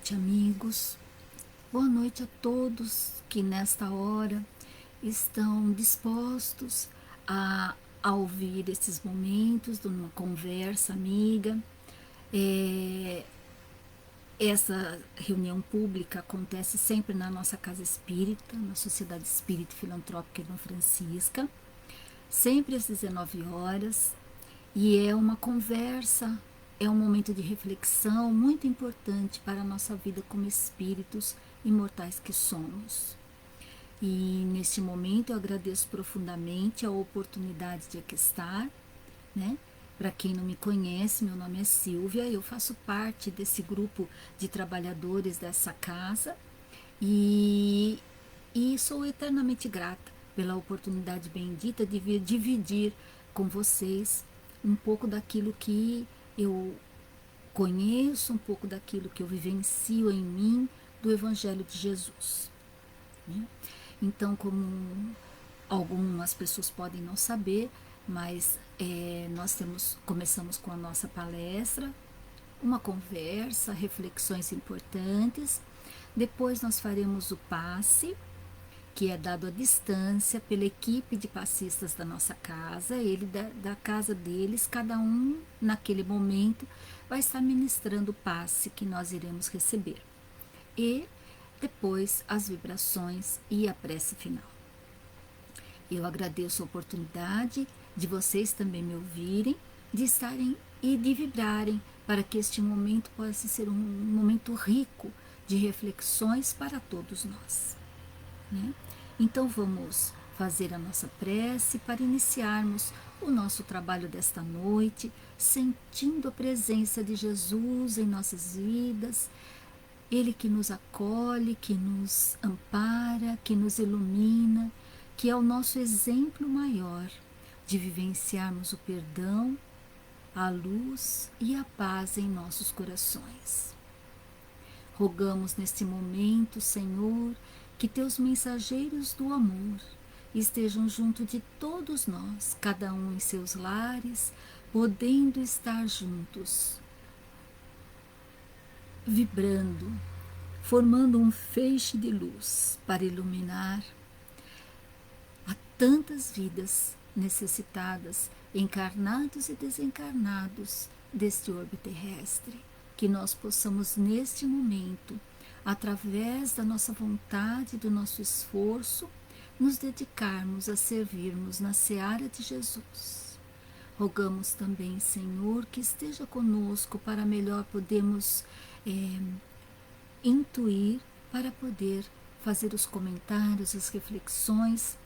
noite, amigos. Boa noite a todos que nesta hora estão dispostos a ouvir esses momentos de uma conversa amiga. Essa reunião pública acontece sempre na nossa casa espírita, na Sociedade Espírita Filantrópica Irmã Francisca, sempre às 19 horas, e é uma conversa, é um momento de reflexão muito importante para a nossa vida como espíritos imortais que somos. E neste momento eu agradeço profundamente a oportunidade de aqui estar, né? Para quem não me conhece, meu nome é Silvia, eu faço parte desse grupo de trabalhadores dessa casa e sou eternamente grata pela oportunidade bendita de vir dividir com vocês um pouco daquilo que eu conheço, um pouco daquilo que eu vivencio em mim do Evangelho de Jesus, né? Então, como algumas pessoas podem não saber, mas começamos com a nossa palestra, uma conversa, reflexões importantes. Depois nós faremos o passe, que é dado à distância pela equipe de passistas da nossa casa, da casa deles, cada um naquele momento vai estar ministrando o passe que nós iremos receber. E depois as vibrações e a prece final. Eu agradeço a oportunidade de vocês também me ouvirem, de estarem e de vibrarem para que este momento possa ser um momento rico de reflexões para todos nós, né? Então vamos fazer a nossa prece para iniciarmos o nosso trabalho desta noite, sentindo a presença de Jesus em nossas vidas, Ele que nos acolhe, que nos ampara, que nos ilumina, que é o nosso exemplo maior de vivenciarmos o perdão, a luz e a paz em nossos corações. Rogamos neste momento, Senhor, que teus mensageiros do amor estejam junto de todos nós, cada um em seus lares, podendo estar juntos, vibrando, formando um feixe de luz para iluminar a tantas vidas necessitadas, encarnados e desencarnados deste orbe terrestre, que nós possamos neste momento, através da nossa vontade, do nosso esforço, nos dedicarmos a servirmos na seara de Jesus. Rogamos também, Senhor, que esteja conosco para melhor podermos intuir, para poder fazer os comentários, as reflexões,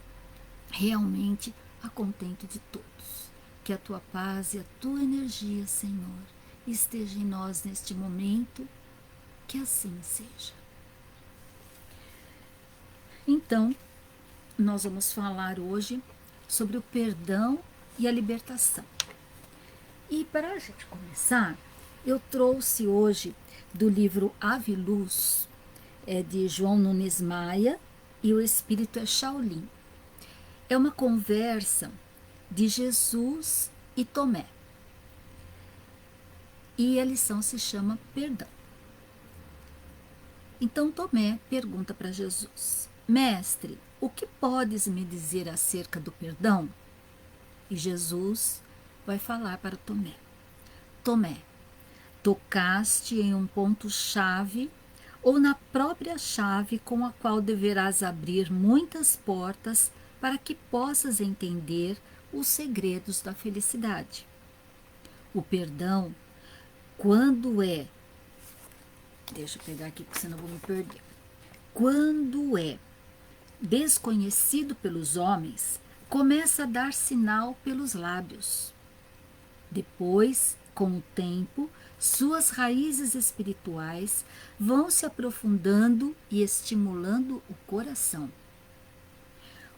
realmente a contento de todos. Que a tua paz e a tua energia, Senhor, esteja em nós neste momento, que assim seja. Então, nós vamos falar hoje sobre o perdão e a libertação. E para a gente começar, eu trouxe hoje do livro Ave Luz, de João Nunes Maia, e o Espírito é Shaolin. É uma conversa de Jesus e Tomé. E a lição se chama Perdão. Então Tomé pergunta para Jesus: Mestre, o que podes me dizer acerca do perdão? E Jesus vai falar para Tomé: Tomé, tocaste em um ponto-chave ou na própria chave com a qual deverás abrir muitas portas para que possas entender os segredos da felicidade. O perdão, quando é... Deixa eu pegar aqui, porque senão eu vou me perder. Quando é desconhecido pelos homens, começa a dar sinal pelos lábios. Depois, com o tempo, suas raízes espirituais vão se aprofundando e estimulando o coração.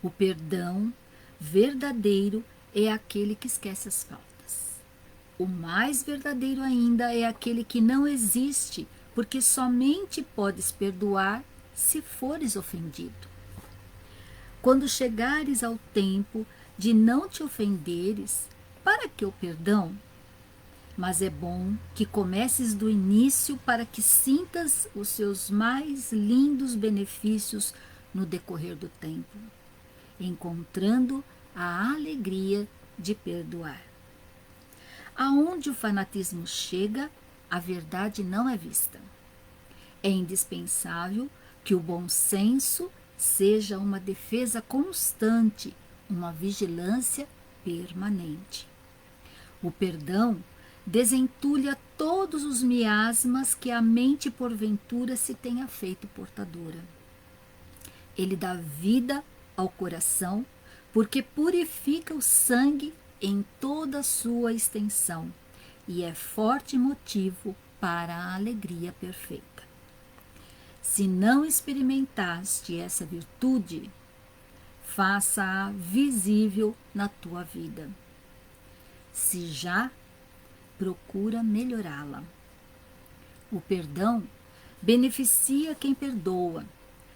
O perdão verdadeiro é aquele que esquece as faltas. O mais verdadeiro ainda é aquele que não existe, porque somente podes perdoar se fores ofendido. Quando chegares ao tempo de não te ofenderes, para que o perdão? mas é bom que comeces do início para que sintas os seus mais lindos benefícios no decorrer do tempo, encontrando a alegria de perdoar. Aonde o fanatismo chega, a verdade não é vista. É indispensável que o bom senso seja uma defesa constante, uma vigilância permanente. O perdão desentulha todos os miasmas que a mente porventura se tenha feito portadora. Ele dá vida ao coração, porque purifica o sangue em toda a sua extensão e é forte motivo para a alegria perfeita. Se não experimentaste essa virtude, faça-a visível na tua vida. Se já, procura melhorá-la. O perdão beneficia quem perdoa,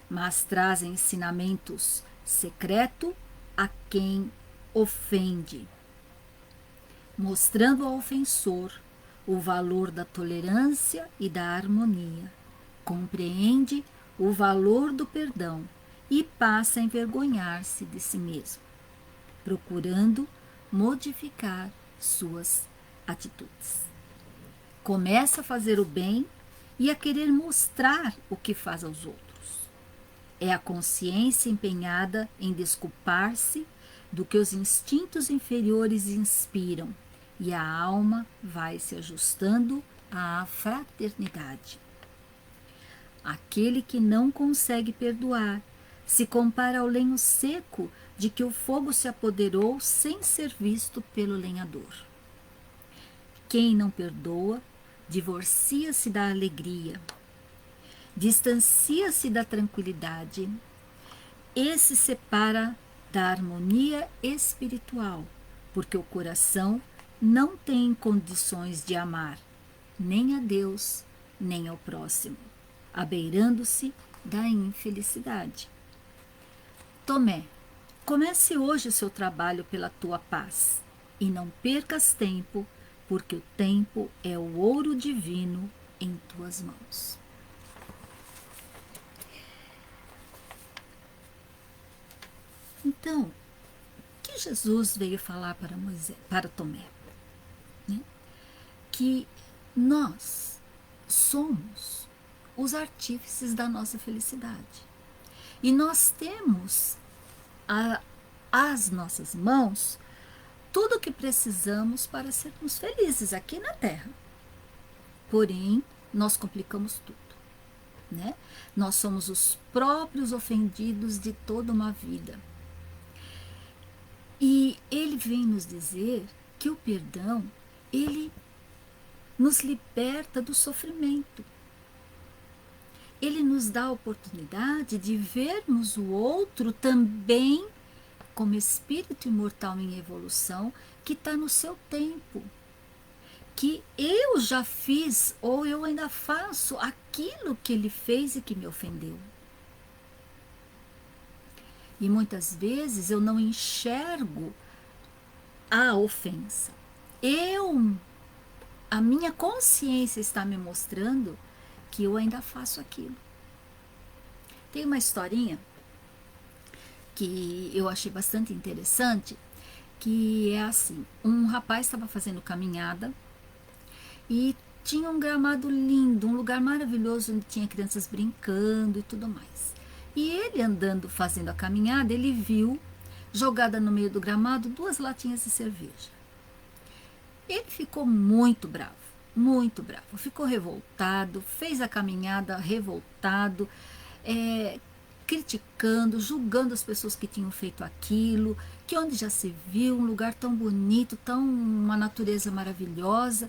mas traz ensinamentos secretos a quem ofende, mostrando ao ofensor o valor da tolerância e da harmonia. Compreende o valor do perdão e passa a envergonhar-se de si mesmo, procurando modificar suas atitudes. Começa a fazer o bem e a querer mostrar o que faz aos outros. É a consciência empenhada em desculpar-se do que os instintos inferiores inspiram e a alma vai se ajustando à fraternidade. Aquele que não consegue perdoar se compara ao lenho seco de que o fogo se apoderou sem ser visto pelo lenhador. Quem não perdoa, divorcia-se da alegria, distancia-se da tranquilidade e se separa da harmonia espiritual, porque o coração não tem condições de amar nem a Deus, nem ao próximo, abeirando-se da infelicidade. Tomé, comece hoje o seu trabalho pela tua paz e não percas tempo, porque o tempo é o ouro divino em tuas mãos. Então, o que Jesus veio falar para Moisés, para Tomé? Né? Que nós somos os artífices da nossa felicidade. E nós temos às nossas mãos tudo o que precisamos para sermos felizes aqui na Terra. Porém, nós complicamos tudo. Né? Nós somos os próprios ofendidos de toda uma vida. E ele vem nos dizer que o perdão, ele nos liberta do sofrimento. Ele nos dá a oportunidade de vermos o outro também como espírito imortal em evolução, que está no seu tempo. Que eu já fiz ou eu ainda faço aquilo que ele fez e que me ofendeu. E muitas vezes eu não enxergo a ofensa. A minha consciência está me mostrando que eu ainda faço aquilo. Tem uma historinha que eu achei bastante interessante, que é assim, um rapaz estava fazendo caminhada e tinha um gramado lindo, um lugar maravilhoso onde tinha crianças brincando e tudo mais. E ele andando, fazendo a caminhada, ele viu, jogada no meio do gramado, 2 latinhas de cerveja. Ele ficou muito bravo, ficou revoltado, fez a caminhada revoltado, criticando, julgando as pessoas que tinham feito aquilo, que onde já se viu, um lugar tão bonito, uma natureza maravilhosa,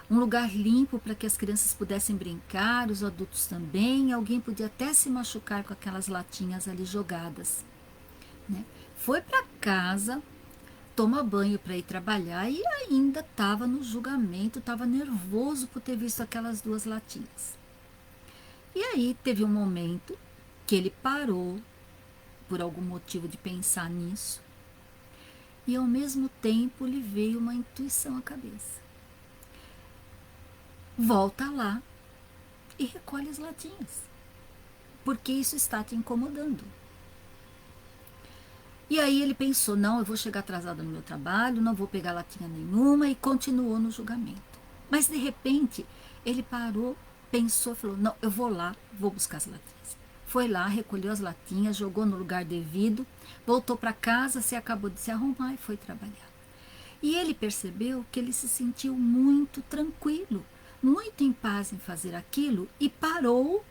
um lugar limpo para que as crianças pudessem brincar, os adultos também, alguém podia até se machucar com aquelas latinhas ali jogadas. Né? Foi para casa, toma banho para ir trabalhar e ainda estava no julgamento, estava nervoso por ter visto aquelas 2 latinhas. E aí teve um momento que ele parou, por algum motivo, de pensar nisso, e ao mesmo tempo lhe veio uma intuição à cabeça. volta lá e recolhe as latinhas, porque isso está te incomodando. E aí ele pensou, não, eu vou chegar atrasado no meu trabalho, não vou pegar latinha nenhuma, e continuou no julgamento. Mas de repente ele parou, pensou, falou, não, eu vou lá, vou buscar as latinhas. Foi lá, recolheu as latinhas, jogou no lugar devido, voltou para casa, se acabou de se arrumar e foi trabalhar. E ele percebeu que ele se sentiu muito tranquilo, muito em paz em fazer aquilo, e parou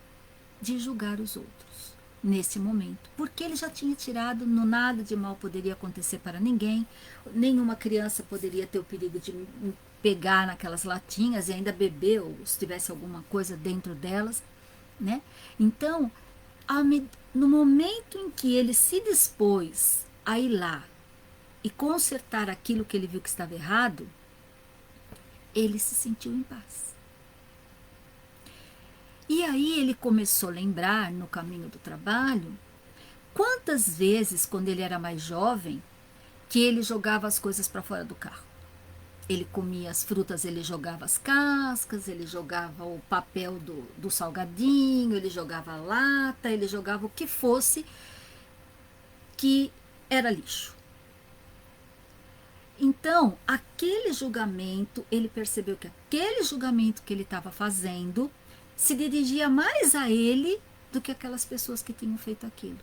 de julgar os outros nesse momento, porque ele já tinha tirado, no nada de mal poderia acontecer para ninguém, nenhuma criança poderia ter o perigo de pegar naquelas latinhas e ainda beber, ou se tivesse alguma coisa dentro delas, né? Então, no momento em que ele se dispôs a ir lá e consertar aquilo que ele viu que estava errado, ele se sentiu em paz. E aí ele começou a lembrar, no caminho do trabalho, quantas vezes, quando ele era mais jovem, que ele jogava as coisas para fora do carro. Ele comia as frutas, ele jogava as cascas, ele jogava o papel do salgadinho, ele jogava a lata, ele jogava o que fosse que era lixo. Então, aquele julgamento, ele percebeu que aquele julgamento que ele estava fazendo se dirigia mais a ele do que aquelas pessoas que tinham feito aquilo.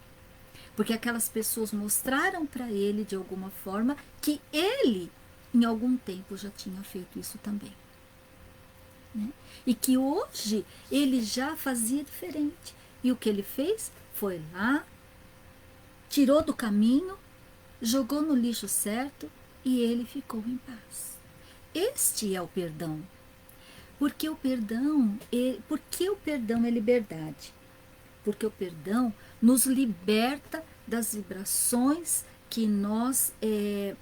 Porque aquelas pessoas mostraram para ele, de alguma forma, que ele, em algum tempo, já tinha feito isso também. Né? E que hoje ele já fazia diferente. E o que ele fez foi lá, tirou do caminho, jogou no lixo certo e ele ficou em paz. Este é o perdão. Porque o perdão é liberdade. Porque o perdão nos liberta das vibrações que nós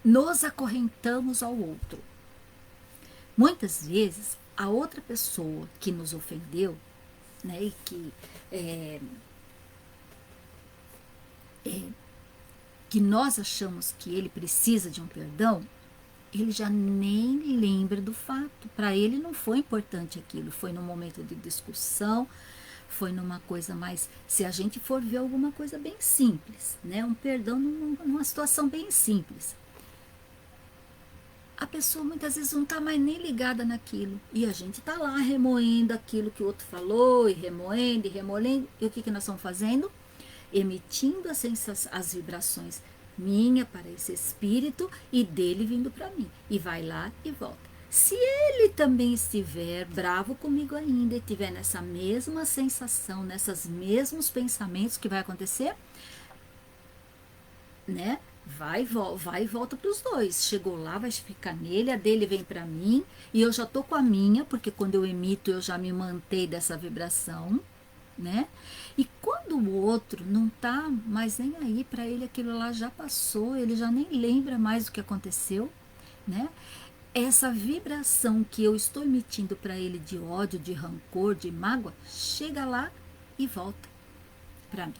nos acorrentamos ao outro. Muitas vezes, a outra pessoa que nos ofendeu, né, e que nós achamos que ele precisa de um perdão, ele já nem lembra do fato. Para ele não foi importante aquilo, foi num momento de discussão, foi numa coisa mais, se a gente for ver alguma coisa bem simples, né? Um perdão numa situação bem simples. A pessoa muitas vezes não está mais nem ligada naquilo. E a gente está lá remoendo aquilo que o outro falou, e remoendo, e o que nós estamos fazendo? Emitindo as vibrações minha para esse espírito e dele vindo para mim. E vai lá e volta. Se ele também estiver bravo comigo ainda e estiver nessa mesma sensação, nesses mesmos pensamentos, que vai acontecer, né? Vai e volta para os dois. Chegou lá, vai ficar nele, a dele vem para mim e eu já tô com a minha, porque quando eu emito eu já me mantei dessa vibração, né? E quando o outro não tá mais nem aí para ele, aquilo lá já passou, ele já nem lembra mais do que aconteceu, né? Essa vibração que eu estou emitindo para ele de ódio, de rancor, de mágoa, chega lá e volta para mim,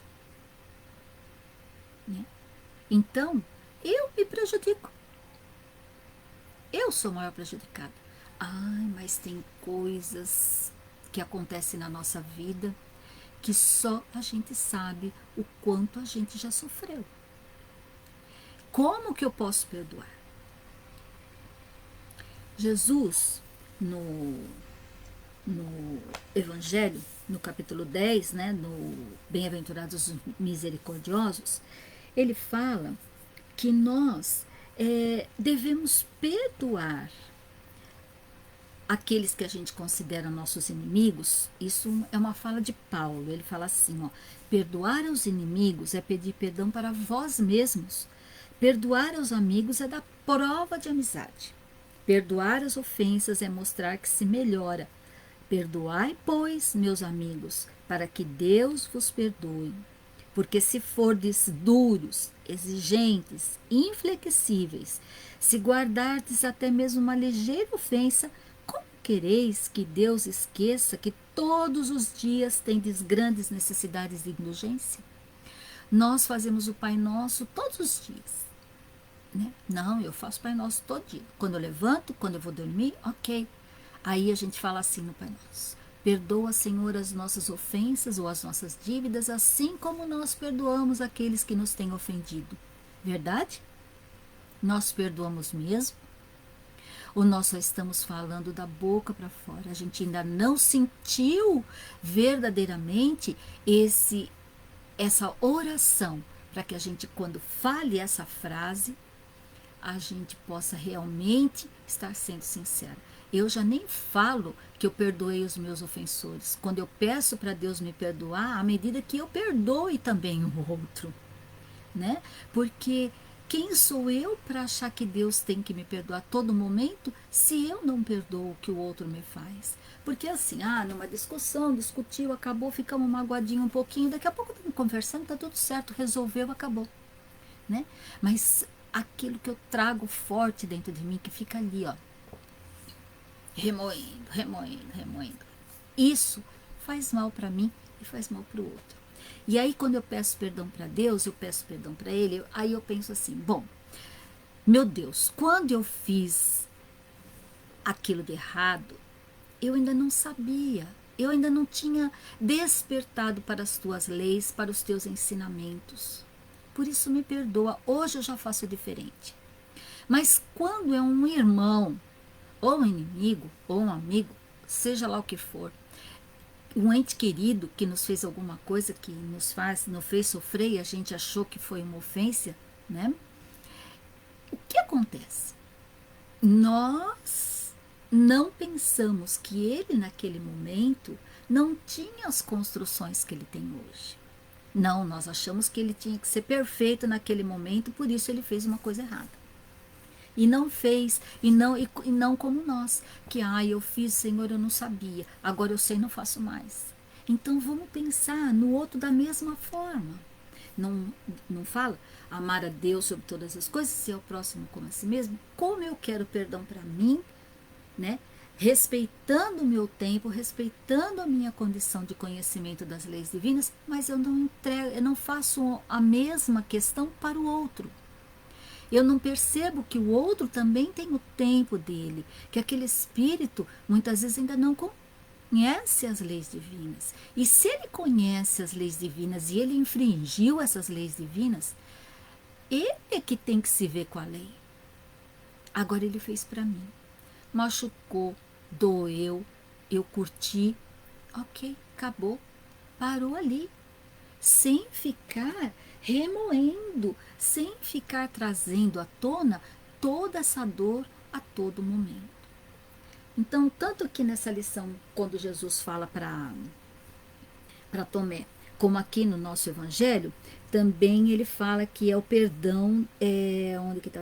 né? Então, eu me prejudico. Eu sou a maior prejudicada. Ai, mas tem coisas que acontecem na nossa vida que só a gente sabe o quanto a gente já sofreu. Como que eu posso perdoar? Jesus, no Evangelho, no capítulo 10, né, no Bem-aventurados misericordiosos, ele fala que nós devemos perdoar aqueles que a gente considera nossos inimigos. Isso é uma fala de Paulo. Ele fala assim, ó, perdoar aos inimigos é pedir perdão para vós mesmos. Perdoar aos amigos é dar prova de amizade. Perdoar as ofensas é mostrar que se melhora. Perdoai, pois, meus amigos, para que Deus vos perdoe. Porque se fordes duros, exigentes, inflexíveis, se guardardes até mesmo uma ligeira ofensa, como quereis que Deus esqueça que todos os dias tendes grandes necessidades de indulgência? Nós fazemos o Pai Nosso todos os dias. Né? Não, eu faço Pai Nosso todo dia. Quando eu levanto, quando eu vou dormir, ok. Aí a gente fala assim no Pai Nosso: perdoa, Senhor, as nossas ofensas ou as nossas dívidas, assim como nós perdoamos aqueles que nos têm ofendido. Verdade? Nós perdoamos mesmo? Ou nós só estamos falando da boca para fora? A gente ainda não sentiu verdadeiramente essa oração para que a gente, quando fale essa frase, a gente possa realmente estar sendo sincera. Eu já nem falo que eu perdoei os meus ofensores. Quando eu peço para Deus me perdoar, à medida que eu perdoe também o outro, né? Porque quem sou eu para achar que Deus tem que me perdoar a todo momento se eu não perdoo o que o outro me faz? Porque assim, numa discussão, discutiu, acabou, ficamos magoadinhos um pouquinho, daqui a pouco estamos conversando, tá tudo certo, resolveu, acabou, né? Mas aquilo que eu trago forte dentro de mim, que fica ali, ó, remoendo, remoendo, remoendo, isso faz mal para mim e faz mal para o outro. E aí, quando eu peço perdão para Deus, eu peço perdão para Ele, aí eu penso assim: bom, meu Deus, quando eu fiz aquilo de errado, eu ainda não sabia, eu ainda não tinha despertado para as tuas leis, para os teus ensinamentos. Por isso, me perdoa, hoje eu já faço diferente. Mas quando é um irmão, ou um inimigo, ou um amigo, seja lá o que for, um ente querido que nos fez alguma coisa que nos fez sofrer e a gente achou que foi uma ofensa, né? O que acontece? Nós não pensamos que ele, naquele momento, não tinha as construções que ele tem hoje. Não, nós achamos que ele tinha que ser perfeito naquele momento, por isso ele fez uma coisa errada. E não fez, e não como nós, que eu fiz, Senhor, eu não sabia, agora eu sei, não faço mais. Então vamos pensar no outro da mesma forma. Não fala amar a Deus sobre todas as coisas, ser o próximo como a si mesmo? Como eu quero perdão para mim, né? Respeitando o meu tempo, respeitando a minha condição de conhecimento das leis divinas, mas eu não faço a mesma questão para o outro. Eu não percebo que o outro também tem o tempo dele, que aquele espírito muitas vezes ainda não conhece as leis divinas. E se ele conhece as leis divinas e ele infringiu essas leis divinas, ele é que tem que se ver com a lei. Agora ele fez para mim. Machucou, doeu, eu curti, ok, acabou, parou ali. Sem ficar remoendo, sem ficar trazendo à tona toda essa dor a todo momento. Então, tanto que nessa lição, quando Jesus fala para Tomé, como aqui no nosso evangelho, também ele fala que é o perdão, onde que está?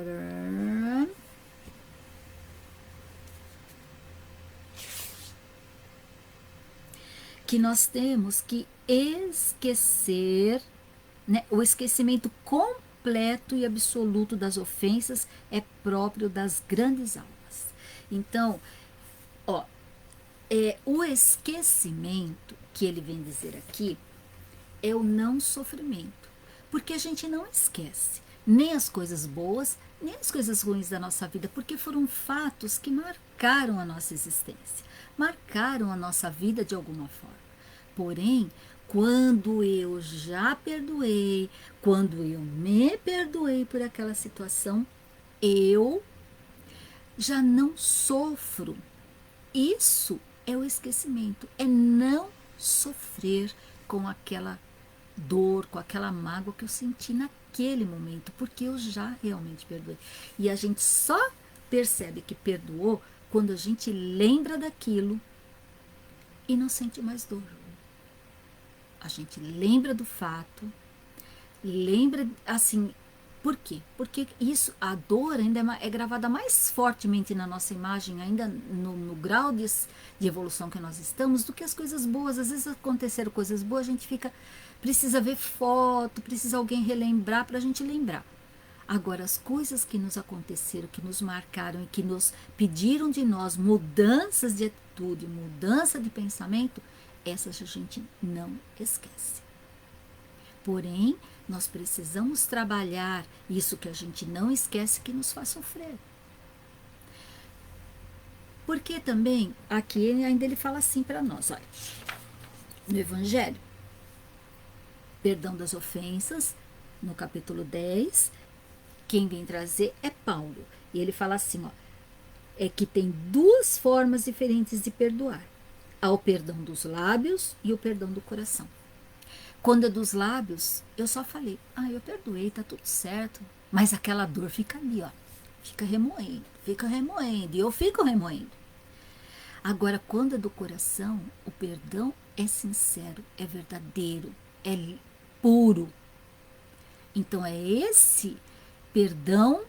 Que nós temos que esquecer, né? O esquecimento completo e absoluto das ofensas é próprio das grandes almas. Então, o esquecimento que ele vem dizer aqui é o não sofrimento, porque a gente não esquece nem as coisas boas, nem as coisas ruins da nossa vida, porque foram fatos que marcaram a nossa existência, marcaram a nossa vida de alguma forma. Porém, quando eu já perdoei, quando eu me perdoei por aquela situação, eu já não sofro. Isso é o esquecimento, é não sofrer com aquela dor, com aquela mágoa que eu senti naquele momento, porque eu já realmente perdoei. E a gente só percebe que perdoou quando a gente lembra daquilo e não sente mais dor. A gente lembra do fato, lembra assim. Por quê? Porque a dor ainda é gravada mais fortemente na nossa imagem, ainda no grau de evolução que nós estamos, do que as coisas boas. Às vezes aconteceram coisas boas, a gente precisa ver foto, precisa alguém relembrar para a gente lembrar. Agora, as coisas que nos aconteceram, que nos marcaram e que nos pediram de nós mudanças de atitude, mudança de pensamento, essas a gente não esquece. Porém, nós precisamos trabalhar isso que a gente não esquece que nos faz sofrer. Porque também, aqui ainda ele fala assim para nós, olha, no Evangelho, perdão das ofensas, no capítulo 10, quem vem trazer é Paulo. E ele fala assim, ó, é que tem duas formas diferentes de perdoar. Há o perdão dos lábios e o perdão do coração. Quando é dos lábios, eu só falei, eu perdoei, tá tudo certo. Mas aquela dor fica ali, ó. Fica remoendo. E eu fico remoendo. Agora, quando é do coração, o perdão é sincero, é verdadeiro, é puro. Então é esse perdão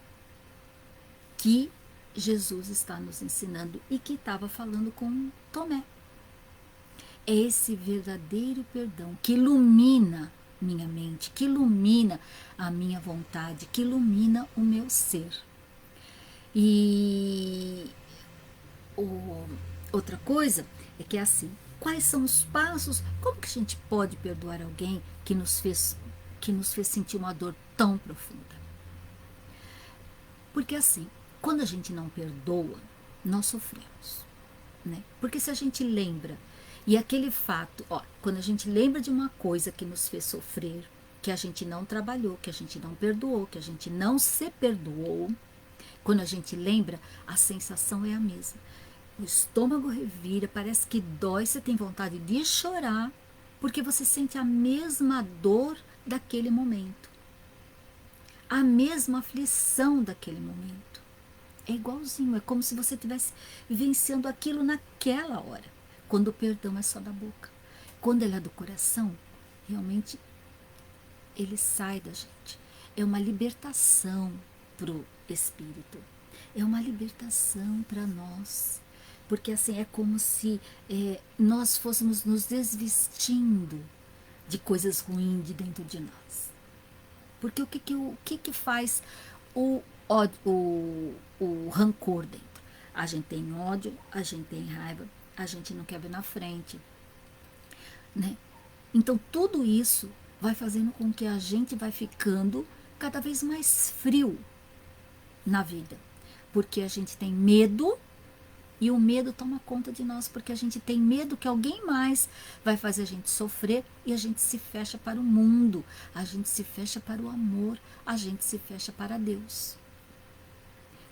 que Jesus está nos ensinando e que estava falando com Tomé. É esse verdadeiro perdão que ilumina minha mente, que ilumina a minha vontade, que ilumina o meu ser. E outra coisa é que é assim, quais são os passos, como que a gente pode perdoar alguém que nos fez sentir uma dor tão profunda? Porque assim, quando a gente não perdoa, nós sofremos, né? Porque se a gente lembra, e aquele fato, quando a gente lembra de uma coisa que nos fez sofrer, que a gente não trabalhou, que a gente não perdoou, que a gente não se perdoou, quando a gente lembra, a sensação é a mesma. O estômago revira, parece que dói, você tem vontade de chorar, porque você sente a mesma dor daquele momento. A mesma aflição daquele momento. É igualzinho, é como se você estivesse vivenciando aquilo naquela hora. Quando o perdão é só da boca. Quando ele é do coração, realmente ele sai da gente. É uma libertação para o espírito. É uma libertação para nós. Porque assim, é como se nós fôssemos nos desvestindo de coisas ruins de dentro de nós. Porque o que faz o rancor dentro? A gente tem ódio, a gente tem raiva, a gente não quer ver na frente, né? Então tudo isso vai fazendo com que a gente vai ficando cada vez mais frio na vida, porque a gente tem medo. E o medo toma conta de nós, porque a gente tem medo que alguém mais vai fazer a gente sofrer e a gente se fecha para o mundo, a gente se fecha para o amor, a gente se fecha para Deus.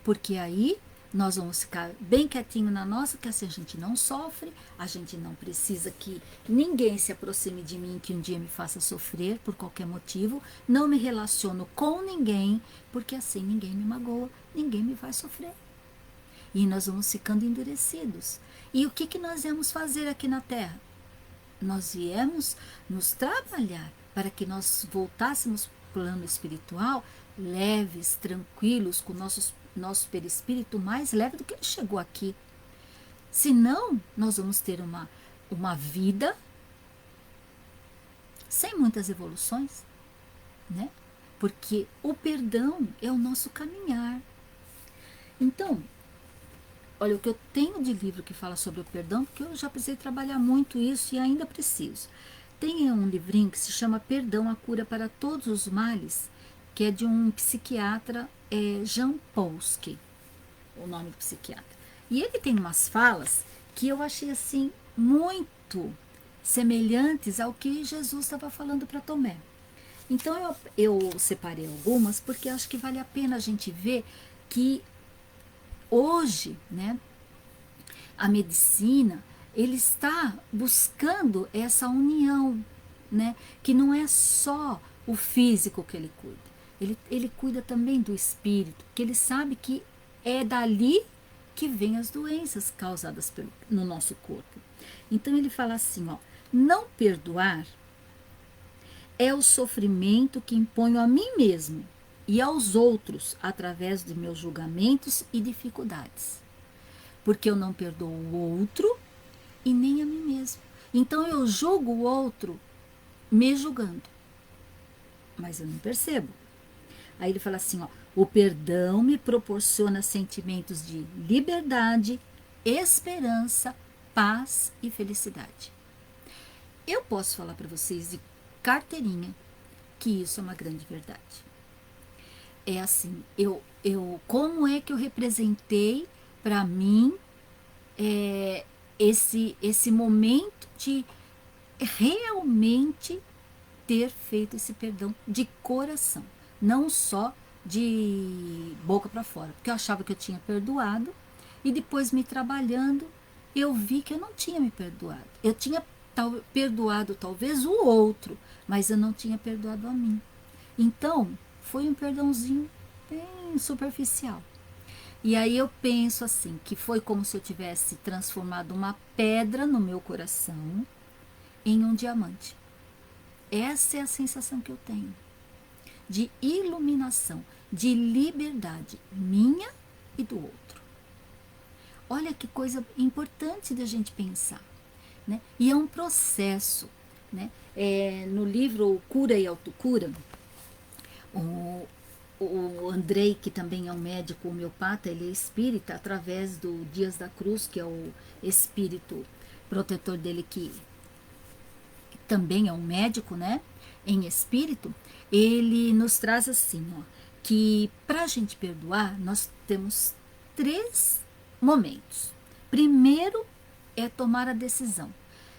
Porque aí nós vamos ficar bem quietinho na nossa, que assim a gente não sofre, a gente não precisa que ninguém se aproxime de mim que um dia me faça sofrer por qualquer motivo, não me relaciono com ninguém, porque assim ninguém me magoa, ninguém me vai sofrer. E nós vamos ficando endurecidos. E o que nós viemos fazer aqui na Terra? Nós viemos nos trabalhar para que nós voltássemos para o plano espiritual leves, tranquilos, com nosso perispírito mais leve do que ele chegou aqui. Senão, nós vamos ter uma vida sem muitas evoluções, né? Porque o perdão é o nosso caminhar. Então, olha, o que eu tenho de livro que fala sobre o perdão, porque eu já precisei trabalhar muito isso e ainda preciso. Tem um livrinho que se chama Perdão, a Cura para Todos os Males, que é de um psiquiatra, Jean Paulsky, o nome do psiquiatra. E ele tem umas falas que eu achei assim muito semelhantes ao que Jesus estava falando para Tomé. Então eu separei algumas porque acho que vale a pena a gente ver que hoje, né, a medicina, ele está buscando essa união, né, que não é só o físico que ele cuida, ele cuida também do espírito, que ele sabe que é dali que vem as doenças causadas no nosso corpo. Então ele fala assim, não perdoar é o sofrimento que imponho a mim mesmo e aos outros através de meus julgamentos e dificuldades. Porque eu não perdoo o outro e nem a mim mesmo. Então eu julgo o outro me julgando. Mas eu não percebo. Aí ele fala assim, o perdão me proporciona sentimentos de liberdade, esperança, paz e felicidade. Eu posso falar para vocês de carteirinha que isso é uma grande verdade. É assim, como é que eu representei para mim esse momento de realmente ter feito esse perdão de coração, não só de boca para fora, porque eu achava que eu tinha perdoado e depois me trabalhando eu vi que eu não tinha me perdoado. Eu tinha perdoado talvez o outro, mas eu não tinha perdoado a mim. Então, foi um perdãozinho bem superficial. E aí eu penso assim, que foi como se eu tivesse transformado uma pedra no meu coração em um diamante. Essa é a sensação que eu tenho de iluminação, de liberdade minha e do outro. Olha que coisa importante da gente pensar, né? E é um processo, né? No livro Cura e Autocura, o Andrei, que também é um médico homeopata, ele é espírita, através do Dias da Cruz, que é o espírito protetor dele, que também é um médico, né, em espírito, ele nos traz assim, ó, que para a gente perdoar, nós temos 3 momentos. Primeiro é tomar a decisão.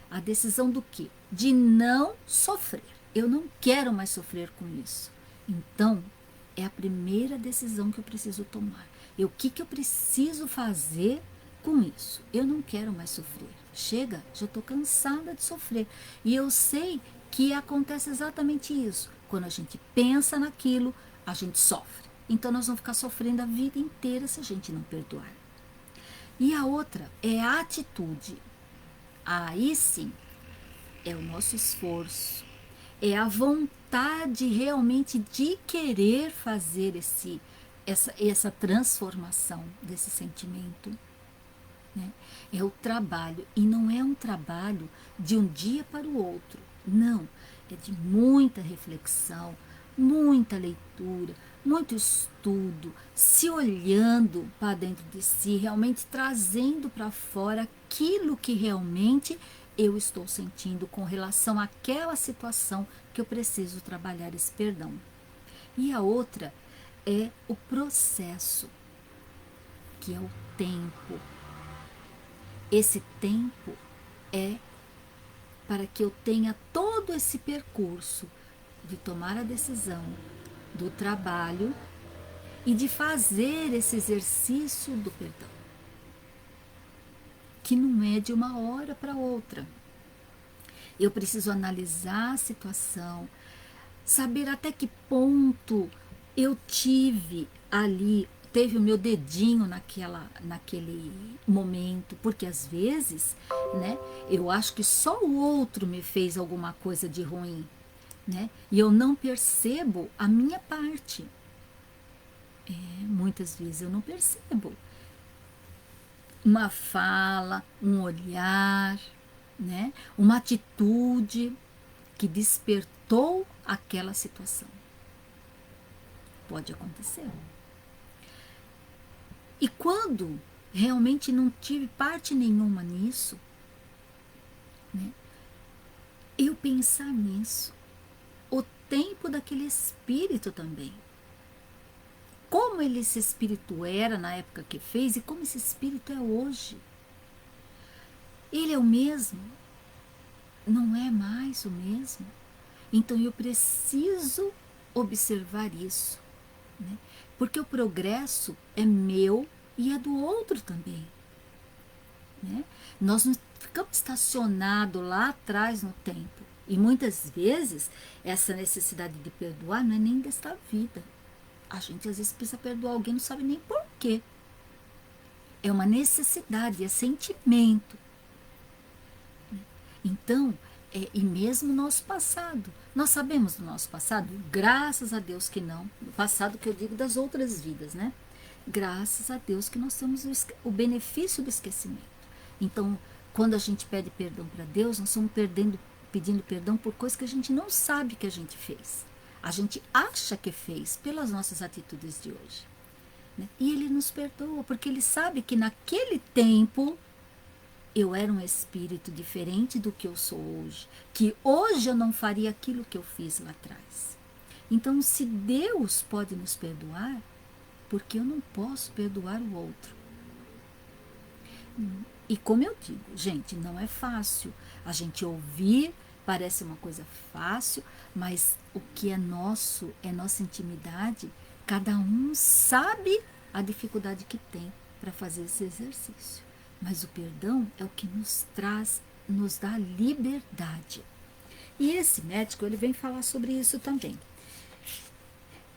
A decisão do quê? De não sofrer. Eu não quero mais sofrer com isso. Então, é a primeira decisão que eu preciso tomar. O que eu preciso fazer com isso? Eu não quero mais sofrer. Chega, já estou cansada de sofrer. E eu sei que acontece exatamente isso. Quando a gente pensa naquilo, a gente sofre. Então nós vamos ficar sofrendo a vida inteira se a gente não perdoar. E a outra é a atitude. Aí sim, é o nosso esforço, é a vontade realmente de querer fazer essa transformação desse sentimento. Né? É o trabalho, e não é um trabalho de um dia para o outro, não, é de muita reflexão, muita leitura, muito estudo, se olhando para dentro de si, realmente trazendo para fora aquilo que realmente eu estou sentindo com relação àquela situação que eu preciso trabalhar esse perdão. E a outra é o processo, que é o tempo. Esse tempo é para que eu tenha todo esse percurso de tomar a decisão do trabalho e de fazer esse exercício do perdão, que não é de uma hora para outra. Eu preciso analisar a situação, saber até que ponto eu tive ali, teve o meu dedinho naquele momento, porque às vezes, né, eu acho que só o outro me fez alguma coisa de ruim, né, e eu não percebo a minha parte. Muitas vezes eu não percebo. Uma fala, um olhar, né, uma atitude que despertou aquela situação. Pode acontecer. E quando realmente não tive parte nenhuma nisso, né, eu pensar nisso, o tempo daquele espírito também. Como esse espírito era na época que fez e como esse espírito é hoje. Ele é o mesmo? Não é mais o mesmo? Então eu preciso observar isso, né? Porque o progresso é meu e é do outro também, né? Nós não ficamos estacionados lá atrás no tempo. E muitas vezes essa necessidade de perdoar não é nem desta vida. A gente às vezes precisa perdoar alguém, não sabe nem por quê. É uma necessidade, é sentimento. Então, e mesmo o nosso passado. Nós sabemos do nosso passado? Graças a Deus que não. O passado que eu digo das outras vidas, né? Graças a Deus que nós temos o benefício do esquecimento. Então, quando a gente pede perdão para Deus, nós estamos pedindo perdão por coisas que a gente não sabe que a gente fez. A gente acha que fez pelas nossas atitudes de hoje. Né? E Ele nos perdoa, porque Ele sabe que naquele tempo eu era um espírito diferente do que eu sou hoje, que hoje eu não faria aquilo que eu fiz lá atrás. Então, se Deus pode nos perdoar, por que eu não posso perdoar o outro? E como eu digo, gente, não é fácil. A gente ouvir parece uma coisa fácil, mas o que é nosso, é nossa intimidade, cada um sabe a dificuldade que tem para fazer esse exercício. Mas o perdão é o que nos traz, nos dá liberdade. E esse médico, ele vem falar sobre isso também.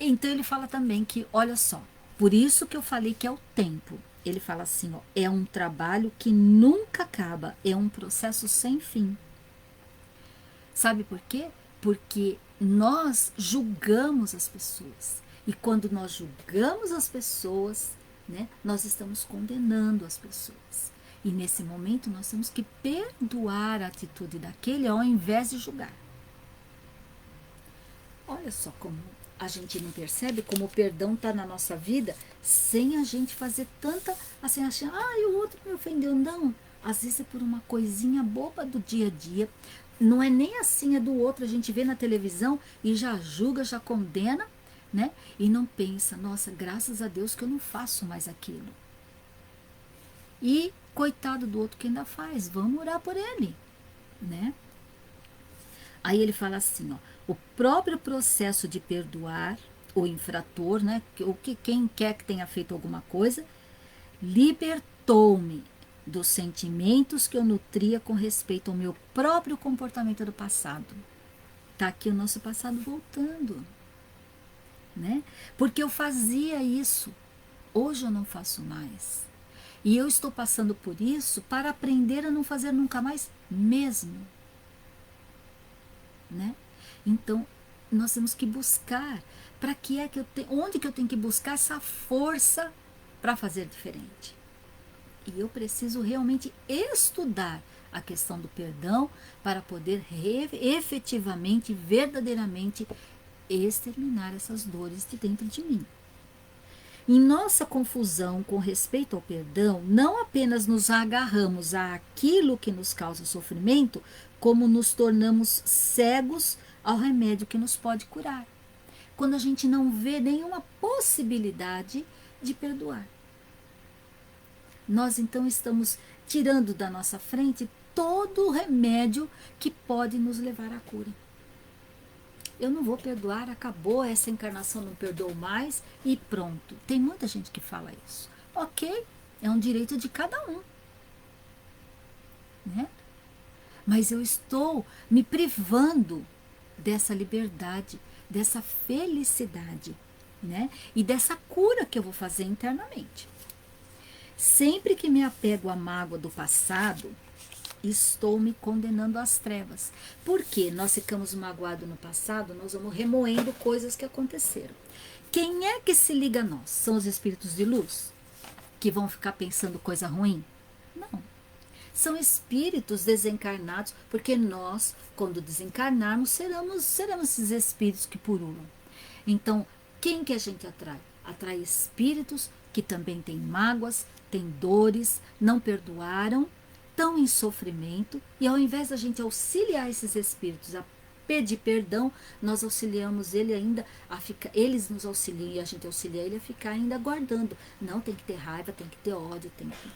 Então ele fala também que, olha só, por isso que eu falei que é o tempo. Ele fala assim, ó, é um trabalho que nunca acaba, é um processo sem fim. Sabe por quê? Porque nós julgamos as pessoas. E quando nós julgamos as pessoas, né, nós estamos condenando as pessoas. E nesse momento nós temos que perdoar a atitude daquele ao invés de julgar. Olha só como a gente não percebe como o perdão está na nossa vida sem a gente fazer tanta, assim, achando, o outro me ofendeu. Não, às vezes é por uma coisinha boba do dia a dia. Não é nem assim, é do outro. A gente vê na televisão e já julga, já condena, né? E não pensa, nossa, graças a Deus que eu não faço mais aquilo. E coitado do outro que ainda faz, vamos orar por ele, né? Aí ele fala assim, ó, o próprio processo de perdoar o infrator, né, ou que quem quer que tenha feito alguma coisa, libertou-me dos sentimentos que eu nutria com respeito ao meu próprio comportamento do passado. Tá aqui o nosso passado voltando, né? Porque eu fazia isso, hoje eu não faço mais. E eu estou passando por isso para aprender a não fazer nunca mais mesmo. Né? Então, nós temos que buscar para que é que eu tenho, onde que eu tenho que buscar essa força para fazer diferente. E eu preciso realmente estudar a questão do perdão para poder efetivamente, verdadeiramente exterminar essas dores de dentro de mim. Em nossa confusão com respeito ao perdão, não apenas nos agarramos àquilo que nos causa sofrimento, como nos tornamos cegos ao remédio que nos pode curar. Quando a gente não vê nenhuma possibilidade de perdoar. Nós então estamos tirando da nossa frente todo o remédio que pode nos levar à cura. Eu não vou perdoar, acabou, essa encarnação não perdoou mais e pronto. Tem muita gente que fala isso. Ok, é um direito de cada um. Né? Mas eu estou me privando dessa liberdade, dessa felicidade, né? E dessa cura que eu vou fazer internamente. Sempre que me apego à mágoa do passado, estou me condenando às trevas. Porque nós ficamos magoados no passado, nós vamos remoendo coisas que aconteceram. Quem é que se liga a nós? São os espíritos de luz? Que vão ficar pensando coisa ruim? Não. São espíritos desencarnados, porque nós, quando desencarnarmos, seremos esses espíritos que purulam. Então, quem que a gente atrai? Atrai espíritos que também têm mágoas, têm dores, não perdoaram, estão em sofrimento, e ao invés da gente auxiliar esses espíritos a pedir perdão, nós auxiliamos ele ainda a ficar, eles nos auxiliam e a gente auxilia ele a ficar ainda guardando. Não, tem que ter raiva, tem que ter ódio, tem que...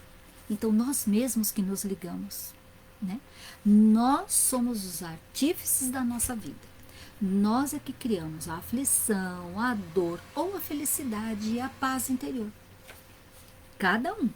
Então nós mesmos que nos ligamos, né? Nós somos os artífices da nossa vida. Nós é que criamos a aflição, a dor ou a felicidade e a paz interior. Cada um.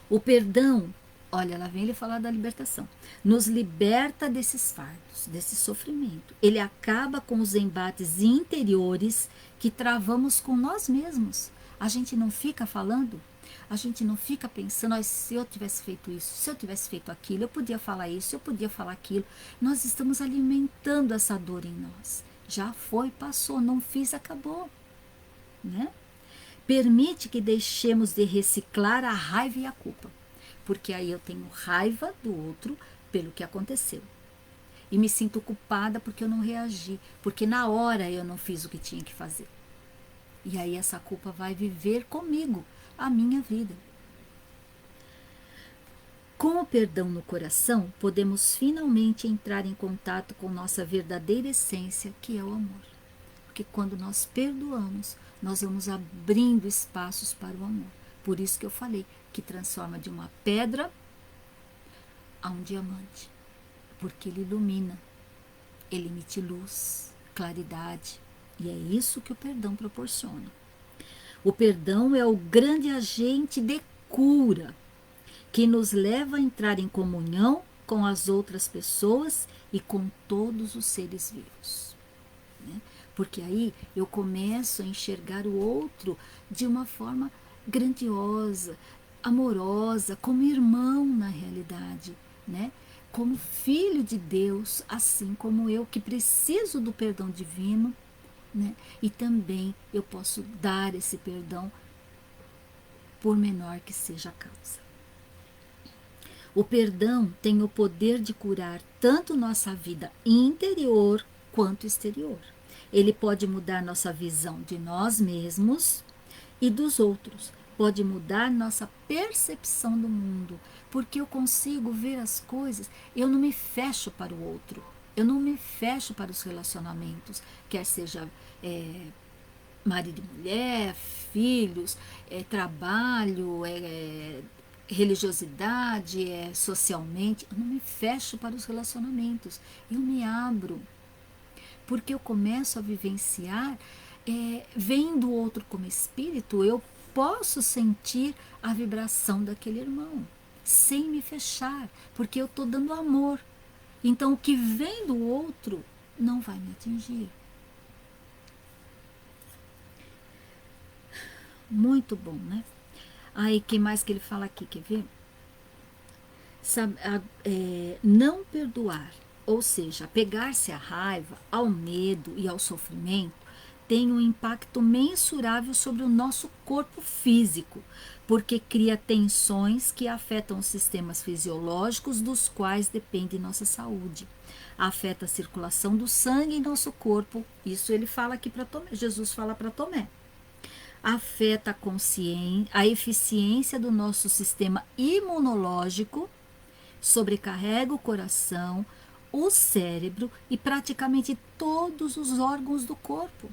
O perdão, olha, lá vem ele falar da libertação, nos liberta desses fardos, desse sofrimento. Ele acaba com os embates interiores que travamos com nós mesmos. A gente não fica falando, a gente não fica pensando, se eu tivesse feito isso, se eu tivesse feito aquilo, eu podia falar isso, eu podia falar aquilo. Nós estamos alimentando essa dor em nós. Já foi, passou, não fiz, acabou. Né? Permite que deixemos de reciclar a raiva e a culpa. Porque aí eu tenho raiva do outro pelo que aconteceu. E me sinto culpada porque eu não reagi, porque na hora eu não fiz o que tinha que fazer. E aí essa culpa vai viver comigo a minha vida. Com o perdão no coração, podemos finalmente entrar em contato com nossa verdadeira essência, que é o amor. Porque quando nós perdoamos, nós vamos abrindo espaços para o amor. Por isso que eu falei, que transforma de uma pedra a um diamante, porque ele ilumina, ele emite luz, claridade, e é isso que o perdão proporciona. O perdão é o grande agente de cura que nos leva a entrar em comunhão com as outras pessoas e com todos os seres vivos, né? Porque aí eu começo a enxergar o outro de uma forma grandiosa, amorosa, como irmão na realidade, né? Como filho de Deus, assim como eu, que preciso do perdão divino, né? E também eu posso dar esse perdão, por menor que seja a causa. O perdão tem o poder de curar tanto nossa vida interior quanto exterior. Ele pode mudar nossa visão de nós mesmos e dos outros. Pode mudar nossa percepção do mundo, porque eu consigo ver as coisas, eu não me fecho para o outro, eu não me fecho para os relacionamentos, quer seja marido e mulher, filhos, trabalho, religiosidade, socialmente. Eu não me fecho para os relacionamentos, eu me abro, porque eu começo a vivenciar, vendo o outro como espírito, eu posso sentir a vibração daquele irmão, sem me fechar, porque eu estou dando amor. Então o que vem do outro não vai me atingir. Muito bom, né? Aí, que mais que ele fala aqui, quer ver? Não perdoar, ou seja, apegar-se à raiva, ao medo e ao sofrimento, tem um impacto mensurável sobre o nosso corpo físico, porque cria tensões que afetam os sistemas fisiológicos dos quais depende nossa saúde. Afeta a circulação do sangue em nosso corpo, isso ele fala aqui para Tomé, Jesus fala para Tomé. Afeta a eficiência do nosso sistema imunológico, sobrecarrega o coração, o cérebro e praticamente todos os órgãos do corpo.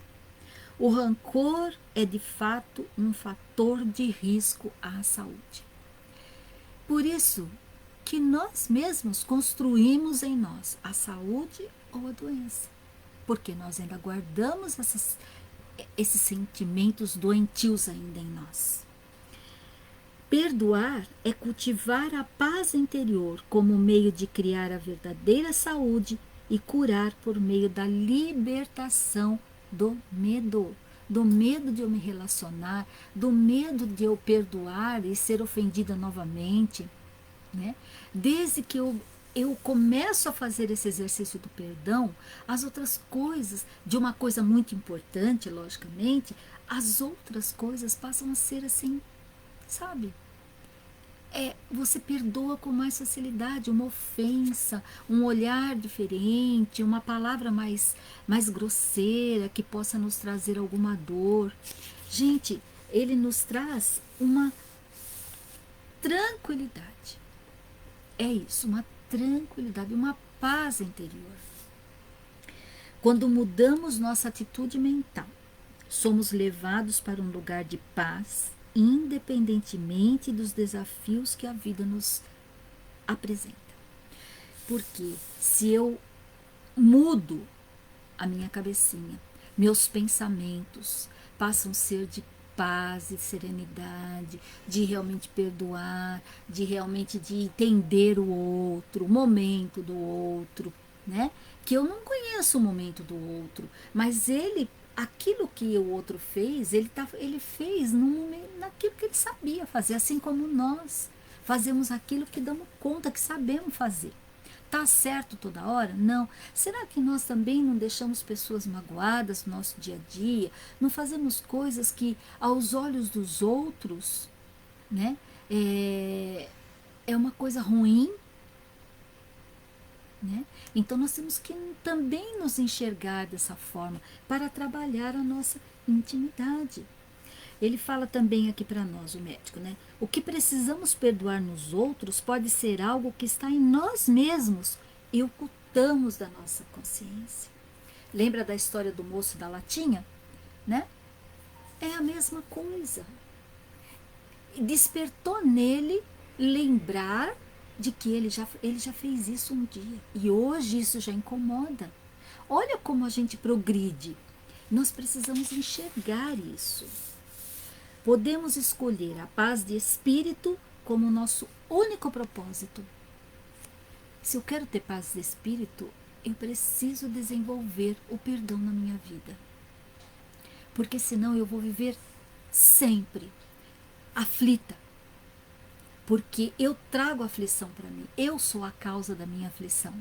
O rancor é de fato um fator de risco à saúde. Por isso que nós mesmos construímos em nós a saúde ou a doença, porque nós ainda guardamos esses sentimentos doentios ainda em nós. Perdoar é cultivar a paz interior como meio de criar a verdadeira saúde e curar por meio da libertação do medo de eu me relacionar, do medo de eu perdoar e ser ofendida novamente, né? Desde que eu começo a fazer esse exercício do perdão, as outras coisas, de uma coisa muito importante, logicamente, as outras coisas passam a ser assim, sabe? Você perdoa com mais facilidade uma ofensa, um olhar diferente, uma palavra mais grosseira que possa nos trazer alguma dor. Gente, ele nos traz uma tranquilidade. É isso, uma tranquilidade, uma paz interior. Quando mudamos nossa atitude mental, somos levados para um lugar de paz, independentemente dos desafios que a vida nos apresenta. Porque se eu mudo a minha cabecinha, meus pensamentos passam a ser de paz e serenidade, de realmente perdoar, de realmente de entender o outro, o momento do outro, né? Que eu não conheço o momento do outro, mas aquilo que o outro fez, ele fez naquilo que ele sabia fazer, assim como nós fazemos aquilo que damos conta, que sabemos fazer. Tá certo toda hora? Não. Será que nós também não deixamos pessoas magoadas no nosso dia a dia? Não fazemos coisas que, aos olhos dos outros, né, é uma coisa ruim? Né? Então nós temos que também nos enxergar dessa forma para trabalhar a nossa intimidade. Ele fala também aqui para nós, o médico, né? O que precisamos perdoar nos outros pode ser algo que está em nós mesmos e ocultamos da nossa consciência. Lembra da história do moço da latinha? Né? É a mesma coisa. despertou nele lembrar de que ele já fez isso um dia. E hoje isso já incomoda. Olha como a gente progride. Nós precisamos enxergar isso. Podemos escolher a paz de espírito como nosso único propósito. Se eu quero ter paz de espírito, eu preciso desenvolver o perdão na minha vida. Porque senão eu vou viver sempre aflita. Porque eu trago aflição para mim. Eu sou a causa da minha aflição.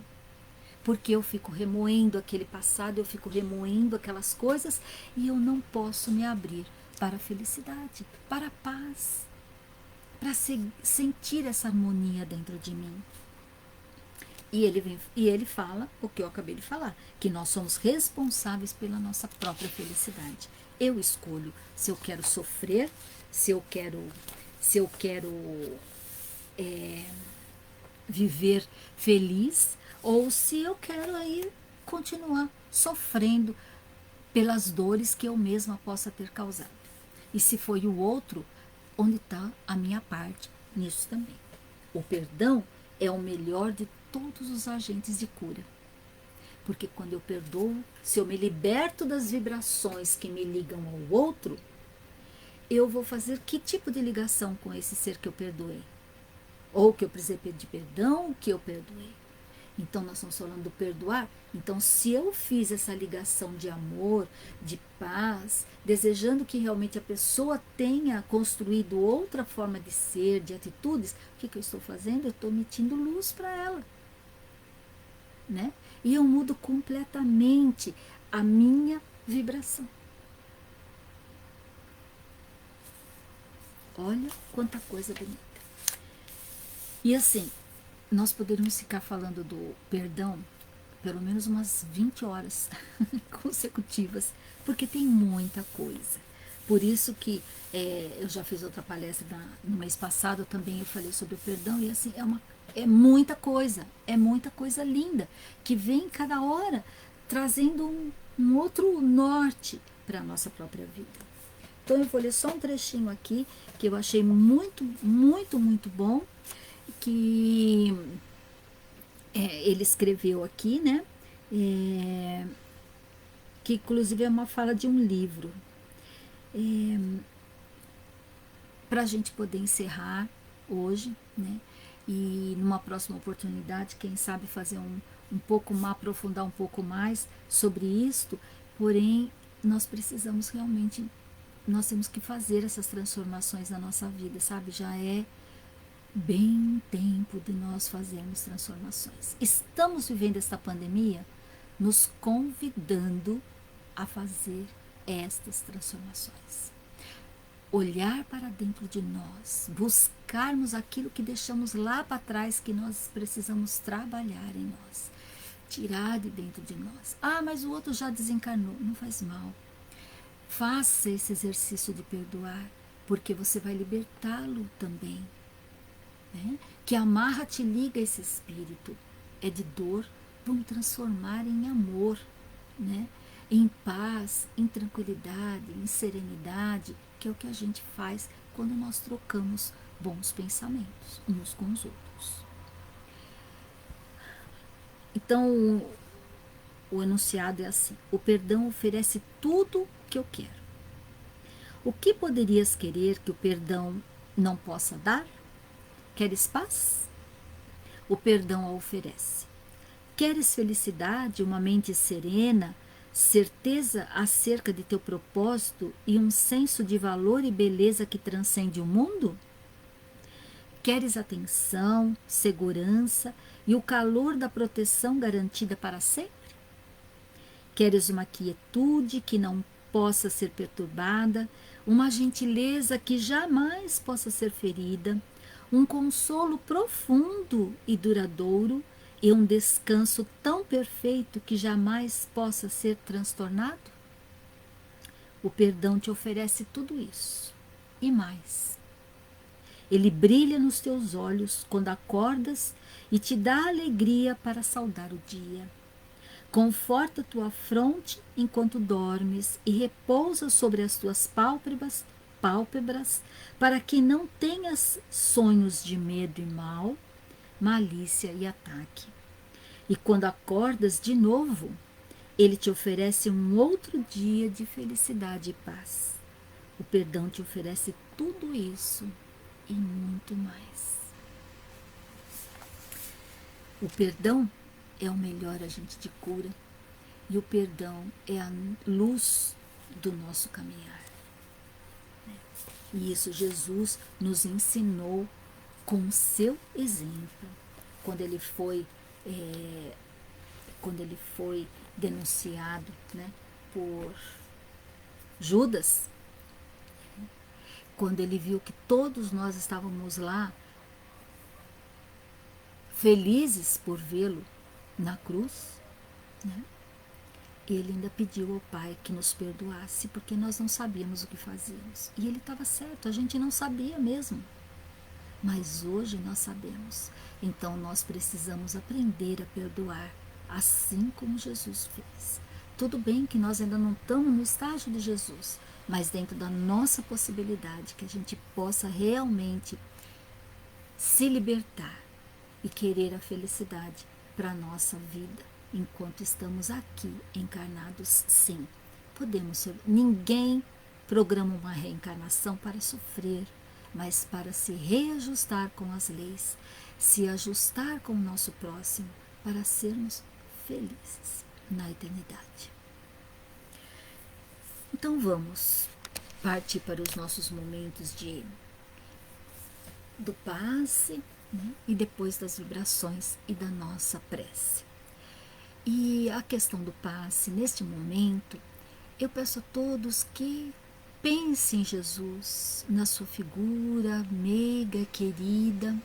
Porque eu fico remoendo aquele passado, eu fico remoendo aquelas coisas e eu não posso me abrir para a felicidade, para a paz, para sentir essa harmonia dentro de mim. E ele fala o que eu acabei de falar, que nós somos responsáveis pela nossa própria felicidade. Eu escolho se eu quero sofrer, se eu quero viver feliz, ou se eu quero aí continuar sofrendo pelas dores que eu mesma possa ter causado. E se foi o outro, onde está a minha parte nisso também? O perdão é o melhor de todos os agentes de cura. Porque quando eu perdoo, se eu me liberto das vibrações que me ligam ao outro, eu vou fazer que tipo de ligação com esse ser que eu perdoei? Ou que eu precisei pedir perdão, que eu perdoei. Então, nós estamos falando do perdoar. Então, se eu fiz essa ligação de amor, de paz, desejando que realmente a pessoa tenha construído outra forma de ser, de atitudes, o que eu estou fazendo? Eu estou emitindo luz para ela. Né? E eu mudo completamente a minha vibração. Olha quanta coisa bonita. E assim, nós poderíamos ficar falando do perdão pelo menos umas 20 horas consecutivas, porque tem muita coisa. Por isso que eu já fiz outra palestra no mês passado, também eu falei sobre o perdão, e assim, é muita coisa linda, que vem cada hora trazendo um outro norte para a nossa própria vida. Então eu vou ler só um trechinho aqui, que eu achei muito, muito, muito bom, que ele escreveu aqui, né? Que inclusive é uma fala de um livro. Para a gente poder encerrar hoje, né? E numa próxima oportunidade, quem sabe fazer um pouco mais, aprofundar um pouco mais sobre isto, porém nós precisamos realmente, nós temos que fazer essas transformações na nossa vida, sabe? Já é bem tempo de nós fazermos transformações. Estamos vivendo esta pandemia nos convidando a fazer estas transformações. Olhar para dentro de nós, buscarmos aquilo que deixamos lá para trás, que nós precisamos trabalhar em nós, tirar de dentro de nós. Ah, mas o outro já desencarnou. Não faz mal. Faça esse exercício de perdoar, porque você vai libertá-lo também. Né? Que amarra, te liga esse espírito. É de dor, vamos transformar em amor, né? Em paz, em tranquilidade, em serenidade, que é o que a gente faz quando nós trocamos bons pensamentos uns com os outros. Então, o enunciado é assim: o perdão oferece tudo o que eu quero. O que poderias querer que o perdão não possa dar? Queres paz? O perdão a oferece. Queres felicidade, uma mente serena, certeza acerca de teu propósito e um senso de valor e beleza que transcende o mundo? Queres atenção, segurança e o calor da proteção garantida para sempre? Queres uma quietude que não possa ser perturbada, uma gentileza que jamais possa ser ferida, um consolo profundo e duradouro e um descanso tão perfeito que jamais possa ser transtornado? O perdão te oferece tudo isso e mais. Ele brilha nos teus olhos quando acordas e te dá alegria para saudar o dia. Conforta tua fronte enquanto dormes e repousa sobre as tuas pálpebras pálpebras, para que não tenhas sonhos de medo e mal, malícia e ataque. E quando acordas de novo, ele te oferece um outro dia de felicidade e paz. O perdão te oferece tudo isso e muito mais. O perdão é o melhor agente de cura e o perdão é a luz do nosso caminhar. E isso Jesus nos ensinou com o seu exemplo, quando ele foi denunciado, né, por Judas, quando ele viu que todos nós estávamos lá felizes por vê-lo na cruz, né, ele ainda pediu ao Pai que nos perdoasse, porque nós não sabíamos o que fazíamos. E ele estava certo, a gente não sabia mesmo. Mas hoje nós sabemos. Então nós precisamos aprender a perdoar, assim como Jesus fez. Tudo bem que nós ainda não estamos no estágio de Jesus, mas dentro da nossa possibilidade, que a gente possa realmente se libertar e querer a felicidade para a nossa vida, enquanto estamos aqui encarnados, sim. Podemos ser. Ninguém programa uma reencarnação para sofrer, mas para se reajustar com as leis, se ajustar com o nosso próximo, para sermos felizes na eternidade. Então vamos partir para os nossos momentos do passe, né? E depois das vibrações e da nossa prece. E a questão do passe, neste momento, eu peço a todos que pense em Jesus, na sua figura meiga, querida.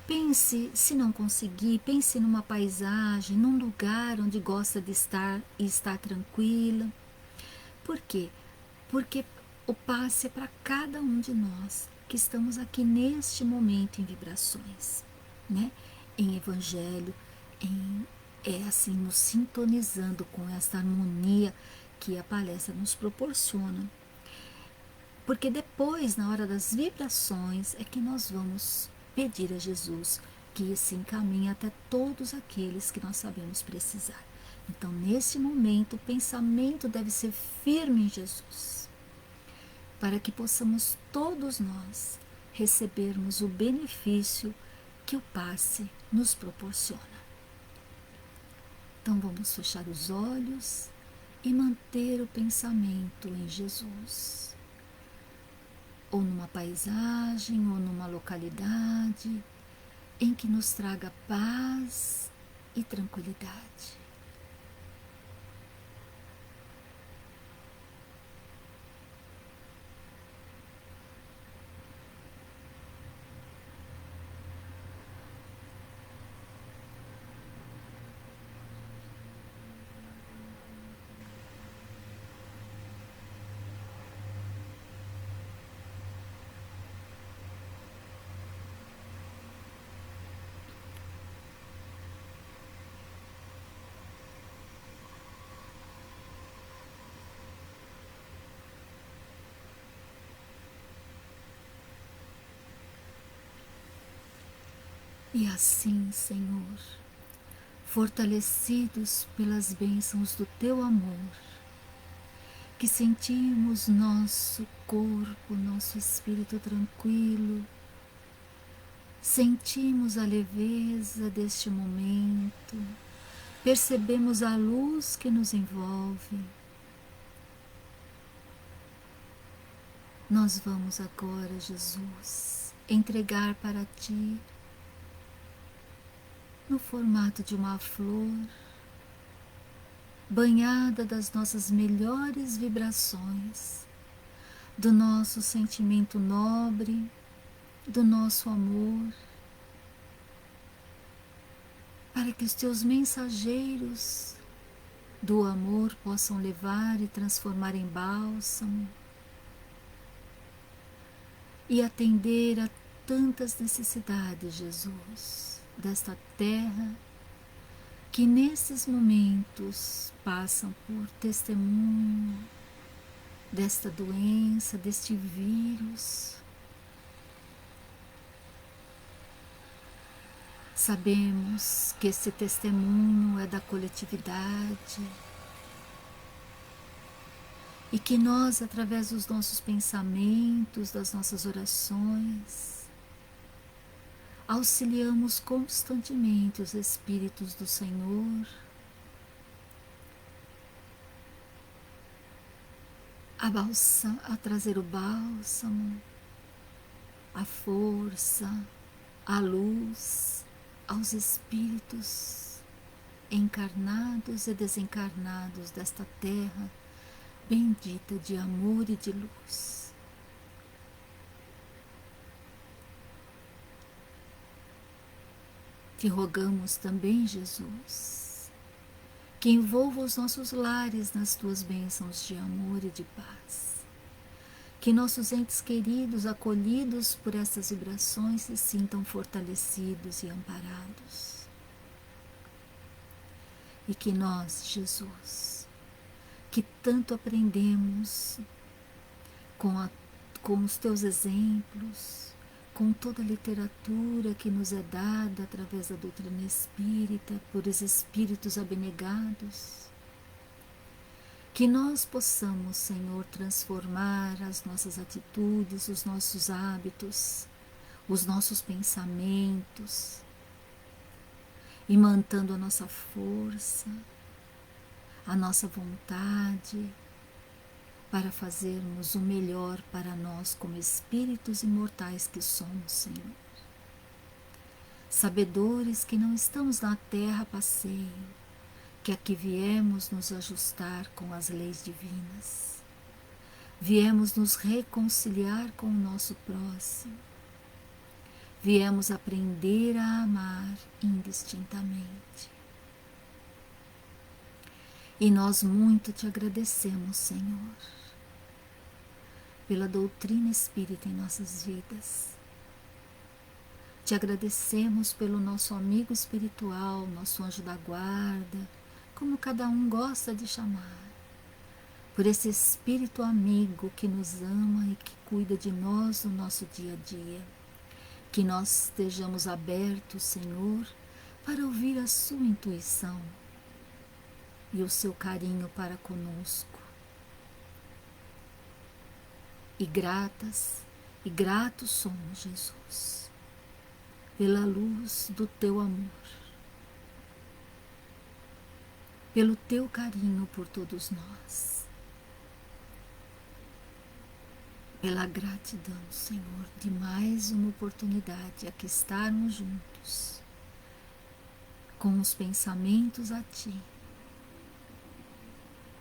Pense, se não conseguir, pense numa paisagem, num lugar onde gosta de estar e estar tranquila. Por quê? Porque o passe é para cada um de nós que estamos aqui neste momento em vibrações, né? Em evangelho, assim, nos sintonizando com esta harmonia que a palestra nos proporciona. Porque depois, na hora das vibrações, é que nós vamos pedir a Jesus que se encaminhe até todos aqueles que nós sabemos precisar. Então, nesse momento, o pensamento deve ser firme em Jesus, para que possamos todos nós recebermos o benefício que o passe nos proporciona. Então, vamos fechar os olhos e manter o pensamento em Jesus, ou numa paisagem, ou numa localidade em que nos traga paz e tranquilidade. E assim, Senhor, fortalecidos pelas bênçãos do Teu amor, que sentimos nosso corpo, nosso espírito tranquilo, sentimos a leveza deste momento, percebemos a luz que nos envolve. Nós vamos agora, Jesus, entregar para Ti, no formato de uma flor, banhada das nossas melhores vibrações, do nosso sentimento nobre, do nosso amor, para que os Teus mensageiros do amor possam levar e transformar em bálsamo e atender a tantas necessidades, Jesus, desta terra, que nesses momentos passam por testemunho desta doença, deste vírus. Sabemos que esse testemunho é da coletividade e que nós, através dos nossos pensamentos, das nossas orações, auxiliamos constantemente os Espíritos do Senhor a trazer o bálsamo, a força, a luz aos espíritos encarnados e desencarnados desta terra bendita de amor e de luz. Te rogamos também, Jesus, que envolva os nossos lares nas tuas bênçãos de amor e de paz. Que nossos entes queridos, acolhidos por essas vibrações, se sintam fortalecidos e amparados. E que nós, Jesus, que tanto aprendemos com os teus exemplos, com toda a literatura que nos é dada através da doutrina espírita, por os espíritos abnegados, que nós possamos, Senhor, transformar as nossas atitudes, os nossos hábitos, os nossos pensamentos, imantando a nossa força, a nossa vontade, para fazermos o melhor para nós como espíritos imortais que somos, Senhor. Sabedores que não estamos na terra a passeio, que aqui viemos nos ajustar com as leis divinas. Viemos nos reconciliar com o nosso próximo. Viemos aprender a amar indistintamente. E nós muito te agradecemos, Senhor, pela doutrina espírita em nossas vidas. Te agradecemos pelo nosso amigo espiritual, nosso anjo da guarda, como cada um gosta de chamar, por esse espírito amigo que nos ama e que cuida de nós no nosso dia a dia. Que nós estejamos abertos, Senhor, para ouvir a sua intuição e o seu carinho para conosco. E gratas e gratos somos, Jesus, pela luz do teu amor, pelo teu carinho por todos nós, pela gratidão, Senhor, de mais uma oportunidade aqui estarmos juntos, com os pensamentos a Ti,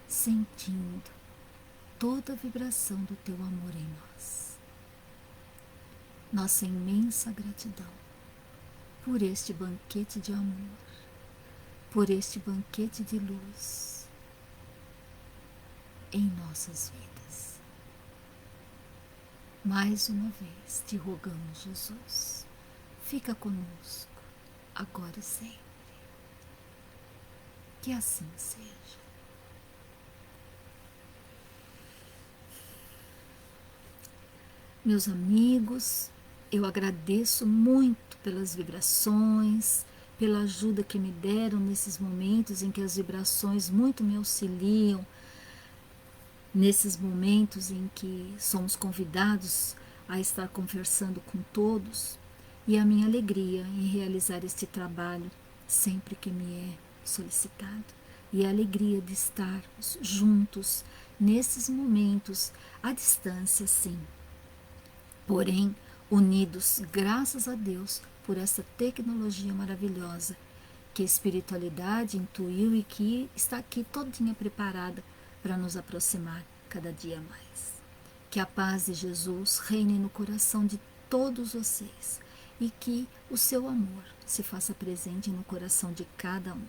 sentindo toda a vibração do teu amor em nós. Nossa imensa gratidão por este banquete de amor, por este banquete de luz em nossas vidas. Mais uma vez te rogamos, Jesus, fica conosco, agora e sempre. Que assim seja. Meus amigos, eu agradeço muito pelas vibrações, pela ajuda que me deram nesses momentos em que as vibrações muito me auxiliam, nesses momentos em que somos convidados a estar conversando com todos, e a minha alegria em realizar este trabalho sempre que me é solicitado, e a alegria de estarmos juntos nesses momentos, à distância, sim, porém unidos, graças a Deus, por essa tecnologia maravilhosa que a espiritualidade intuiu e que está aqui todinha preparada para nos aproximar cada dia mais. Que a paz de Jesus reine no coração de todos vocês e que o seu amor se faça presente no coração de cada um.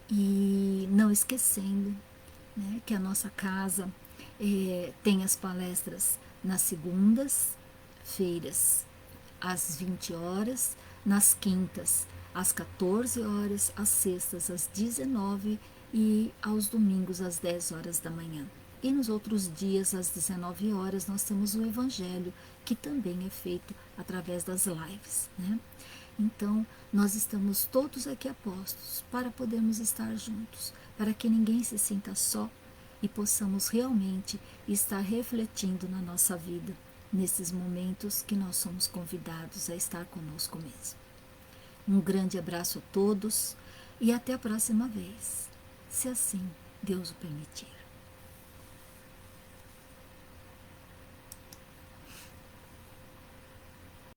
E não esquecendo, né, que a nossa casa tem as palestras nas segundas-feiras às 20 horas, nas quintas às 14 horas, às sextas às 19 e aos domingos às 10 horas da manhã. E nos outros dias, às 19 horas, nós temos o Evangelho, que também é feito através das lives, né? Então, nós estamos todos aqui apostos para podermos estar juntos, para que ninguém se sinta só e possamos realmente estar refletindo na nossa vida, nesses momentos que nós somos convidados a estar conosco mesmo. Um grande abraço a todos e até a próxima vez, se assim Deus o permitir.